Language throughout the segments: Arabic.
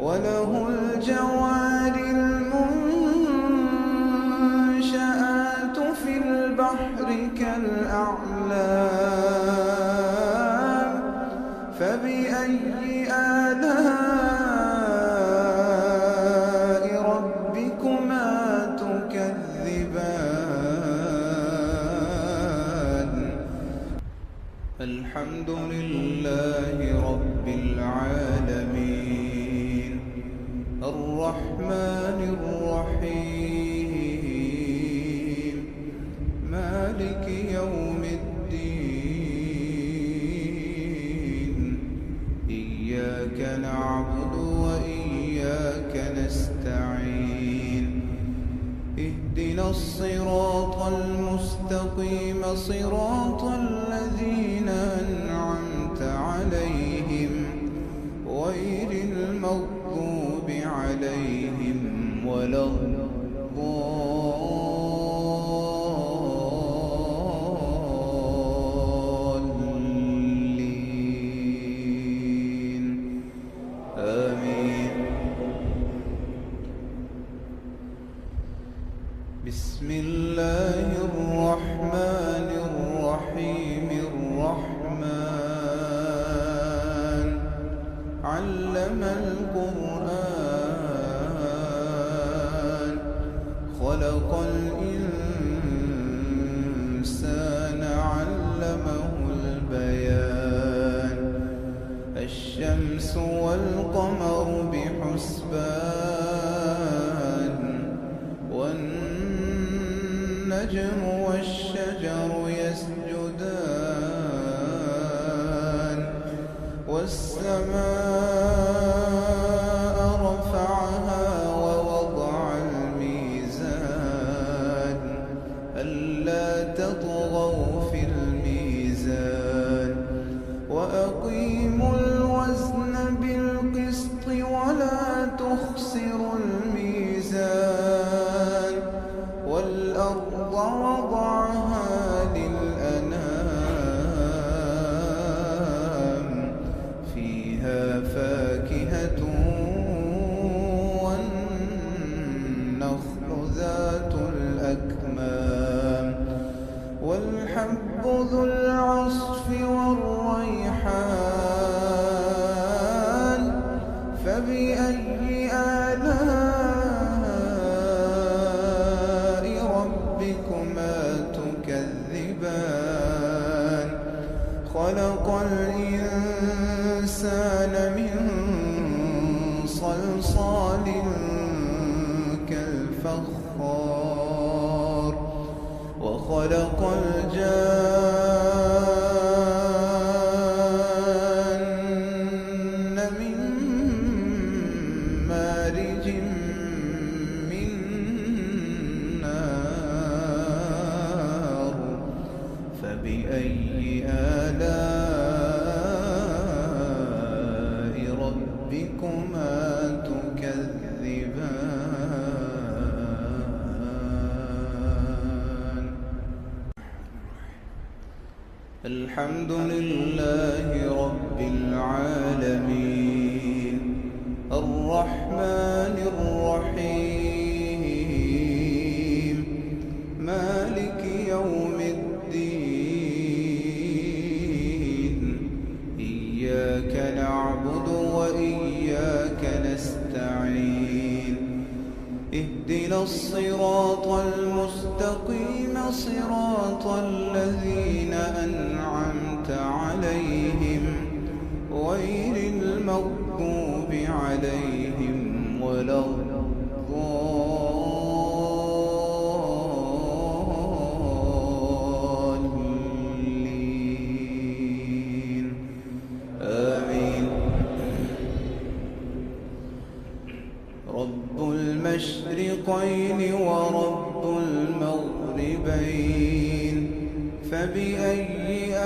وله الجوار المنشآت في البحر كالأعلام فبأي آلاء ربكما تكذبان الحمد لله رب العالمين الرحمن الرحيم مالك يوم الدين إياك نعبد وإياك نستعين اهدنا الصراط المستقيم صراط الذين أنعمت عليهم غير المغضوب عليهم ولا الضالين آمين. بسم الله الرحمن الرحيم الرحمن علم القرآن خلق الإنسان علمه البيان الشمس والقمر بحسبان والنجم والشجر يسجدان والسماء رفعها ووضع الميزان ألا تطغوا في الميزان وأقيموا الوزن بالقسط ولا تخسروا الميزان والأرض وضعها للأنام فيها فاكهة والنخل ذات الأكمام والحب ذو العصف والريحان فبأي آلاء ربكما تكذبان خلق الإنسان من صلصال كالفخار وخلق الجان من مارج من نار فبأي آلاء ربكما تكذبان الحمد لله رب العالمين الرحمن الرحيم مالك يوم الدين إياك نعبد وإياك نستعين اهدنا الصراط المستقيم صراط الذين أنعمت عليهم غير المغضوب عليهم ولا الضالين آمين. رب المشرقين ورب المغربين فبأي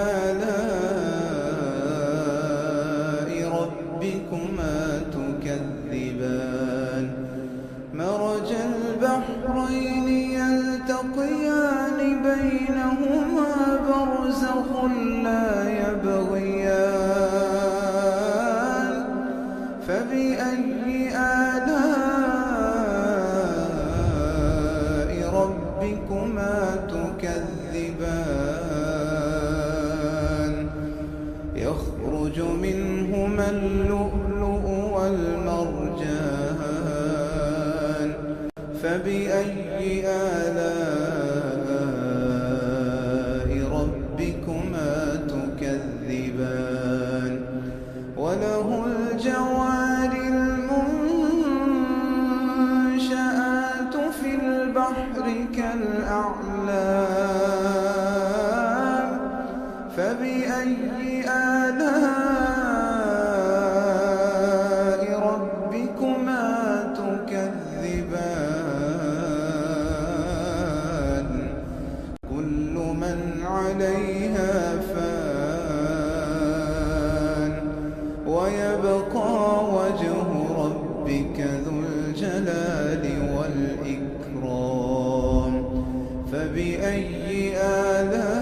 آلاء ربكما تكذبان مرج البحرين يلتقيان بينهما برزخ لا يبغيان فبأي فبأي آلاء ربكما تكذبان وله الجوار المنشآت في البحر كالأعلام فبأي آلاء ربكما تكذبان كل من عليها فان ويبقى وجه ربك ذو الجلال والإكرام فبأي آلاء